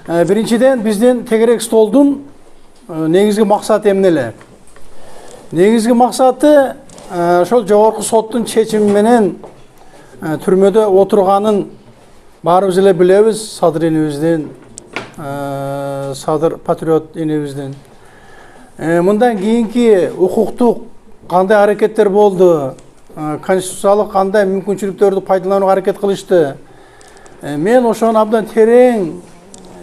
Биринчиден биздин тегерек столдун негизги максаты эмнеле? Негизги максаты ошол жогорку соттун чечими менен түрмөдө отурганын баарыбыз эле билебиз, Садыр энебиздин, Садыр патриот энебиздин. Мындан кийинки укуктук кандай аракеттер болду? Конституциялык кандай мүмкүнчүлүктөрдү пайдаланууга аракет кылышты? Мен ошону абдан терең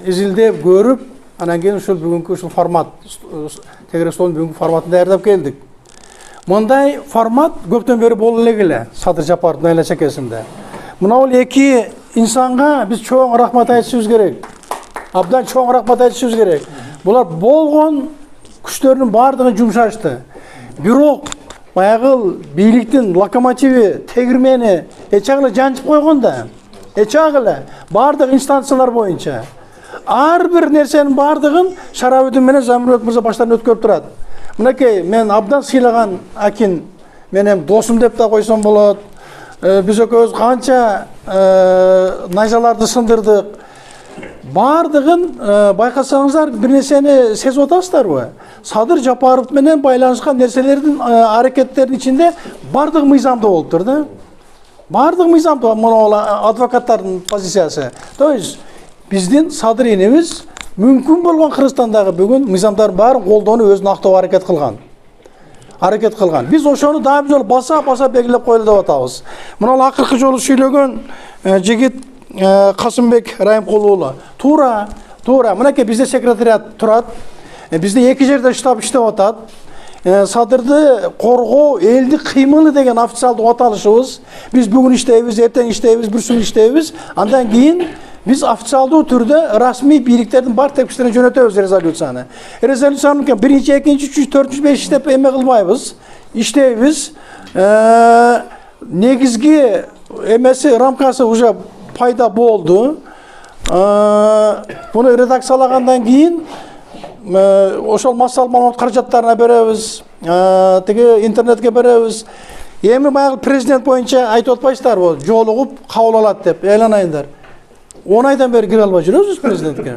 изилдеп көрүп, анан кийин ушул бүгүнкү ушул формат, тегерек столдун бүгүнкү форматын даярдап келдик. Мындай формат көптөн бери боло эле Садыр Жапаровдун айла чекесинде. Мына бул эки инсанга биз чоң рахмат айтышыбыз керек. Абдан чоң рахмат айтышыбыз керек. Булар болгон күчтөрдүн баардыгын жумшашты. Бирок баягы бийликтин локомотиви, тегирмени эчагыла жанчып койгон да. Эчагыла баардык инстанциялар боюнча ар бир нерсенин баардыгын Шарабудин менен Замирбек мырза баштарынан өткөрүп турат. Мынакей мен абдан сыйлаган акин менен досум деп да койсом болот. Биз экөөбүз канча найзаларды сындырдык. Баардыгын байкасаңыздар бир нерсени сезип атасыздарбы? Садыр Жапаров менен байланышкан нерселердин аракеттердин ичинде баардыгы мыйзамдуу болуптур да. Баардыгы мыйзамдуу, мына адвокаттардын позициясы. То есть биздин Садыр энебиз мүмкүн болгон Кыргызстандагы бүгүн мыйзамдардын баарын колдонуп өзүн актоого аракет кылган. Биз ошону дагы бир жолу баса белгилеп коелу деп атабыз. Мына акыркы жолу сүйлөгөн жигит Касымбек Райымкулуу уулу. Туура. Мынакей бизде секретариат турат. Бизде эки жерде штаб иштеп атат. Садырды коргоо, элди кыймылы деген официалдуу аталышыбыз. Биз бүгүн иштейбиз, эртең иштейбиз, бүрсүн иштейбиз. Андан кийин биз официалдуу түрдө расмий бийликтердин бар тексттерин жөнөтөбүз резолюцияны. Резолюцияны биринчи, экинчи, үчүнчү, төртүнчү, бешинчи деп эме кылбайбыз. Иштейбиз. Негизги эмеси, рамкасы уже пайда болду. Буну редакциялагандан кийин ошол массалык маалымат каражаттарына беребиз, тиги интернетке беребиз. Эми баягы президент боюнча айтып атпайсыздарбы, жолугуп кабыл алат деп, элан айындар. 10 айдан бери кире албай жүрөбүз президентке.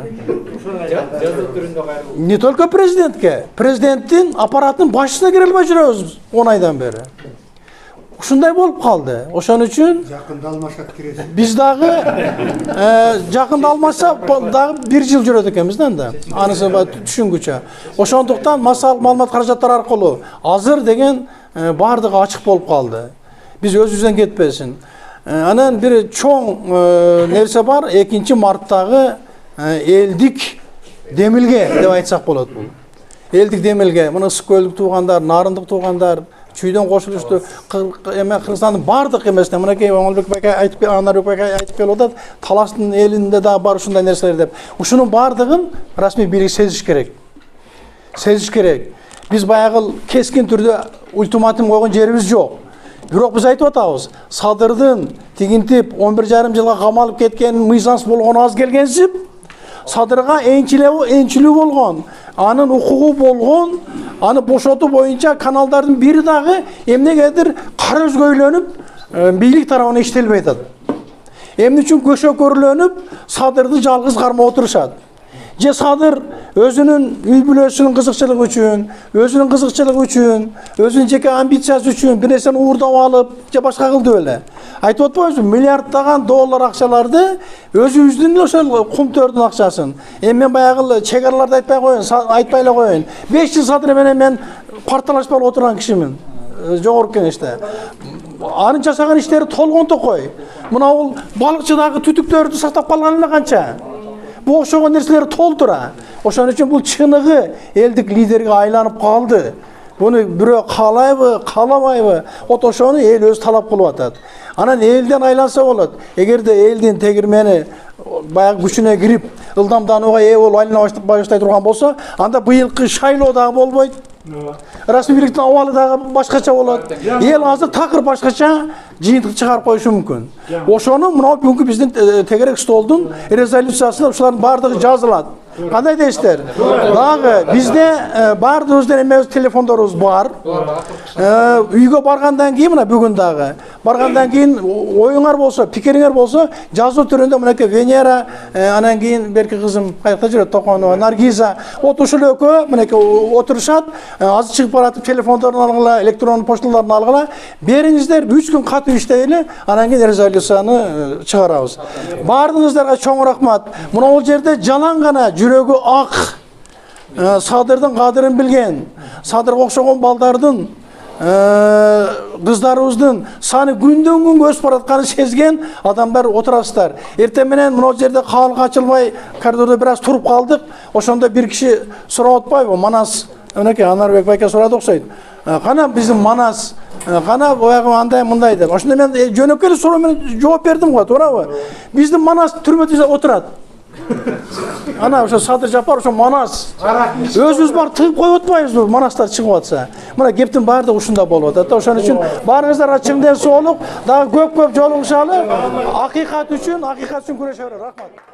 Не только президентке, президенттин аппаратынын башчысына кире албай жүрөбүз 10 айдан бери. Ушундай болуп калды. Ошон үчүн жакында алмашат кирет. Биз дагы жакында алмаса дагы 1 жыл жүрөт экенбиз да. Анысы түшүнгүчө. Ошондуктан массалык маалымат каражаттары аркылуу азыр деген баардыгы ачык болуп калды. Биз өзүбүздөн кетпесин. Анан бир чоң нерсе бар, 2 марттагы элдик демилге деп айтсак болот бул. Элдик демилге, мына ысык көлдүк туугандар, нарындык туугандар чүйдөн кошулушту. Эме Кыргызстандын баардык эмесине мынакей Оңолбек байка айтып, Анарбек байка айтып келип атат, Таластын элинде да бар ушундай нерселер деп. Ушунун баардыгын расмий бийлик сезиш керек. Биз баягы кескин түрдө ультиматум койгон жерибиз жок. Бирок биз айтып атабыз, Садырдын тигинтип 11,5 жылга камалып кеткенин мыйзамсыз болгону аз келгенсип, Садырга энчилүү болгон, анын укугу болгон, аны бошотуу боюнча каналдардын бири дагы эмнегедир кара өзгөйлөнүп, бийлик тарабынан иштелбей атат. Эмне үчүн көшөкөрлөнүп, Садырды жалгыз кармап отурушат. Же Садыр өзүнүн үй бүлөсүнүн кызыкчылыгы үчүн, өзүнүн жеке амбициясы үчүн бир нерсени уурдап алып, же башка кылды беле. Айтып атпайбызбы, миллиарддаган доллар акчаларды өзүбүздүн ошол кумтөрдүн акчасын. Эми мен баягы чек араларды айтпай эле коеюн. 5 жыл Садыр менен мен парталашпай отурган кишимин. Жогорку кеңеште. Анын жасаган иштери толгон токой. Мына бул балыкчыдагы түтүктөрдү сактап калган эле канча. Бу ошого нерселер толтура. Ошон үчүн бул чыныгы элдик лидерге айланып калды. Буну бирөө каалайбы, каалабайбы, ошону эл өзү талап кылып атат. Анан элден айланса болот. Эгерде элдин тегирмени баягы күчүнө кирип, ылдамданууга ээ болуп айлана баштай турган болсо, анда быйылкы шайлоо дагы болбойт. Расмий бийликтин абалы дагы башкача болот. Эл азыр такыр башкача жыйынтык чыгарып коюшу мүмкүн. Ошону мына бүгүнкү биздин тегерек столдун резолюциясында ушулардын баардыгы жазылат. Кандай дейсиздер? Дагы бизде баардыгыбыздын эмебиз телефондорубуз бар. Үйгө баргандан кийин мына бүгүн дагы баргандан кийин оюңар болсо, пикириңер болсо, жазуу түрүндө мынакей Венера, анан кийин берки кызым кайякта жүрөт, Токонова, Наргиза, вот ушул экөө мынакей отурушат, азыр чыгып баратып телефондорун алгыла, электрондук почталарын алгыла, бериңиздер 3 күн катуу иштейли, анан кийин резолюцияны чыгарабыз. Бардыгыңыздарга чоң рахмат. Мына бул жерде жалаң гана жүрөгү ак, Садырдын кадырын билген, Садырга окшогон балдардын, кыздарыбыздын саны күндөн күнгө өсүп баратканын сезген адамдар отурасыздар. Эртең менен мына жерде каалык ачылбай, коридордо бир аз туруп калдык. Ошондо бир киши сурап атпайбы? Манас, мынакей Анарбек байке сурады окшойт. Кана биздин Манас, кана баягы андай мындай деп. Ошондо мен жөнөкөй суроо менен жооп бердим го, туурабы? Биздин Манас түрмөдө отурат. Ана ошо Садыр Жапар, ошо Манас. Өзүбүз бар тыгып коюп атпайбызбы, Манастар чыгып атса. Мына кептин баардыгы ушунда болуп атат. Ошон үчүн баарыңыздарга чың ден соолук, дагы көп жолугушалы. Акыйкат үчүн күрөшө берели. Рахмат.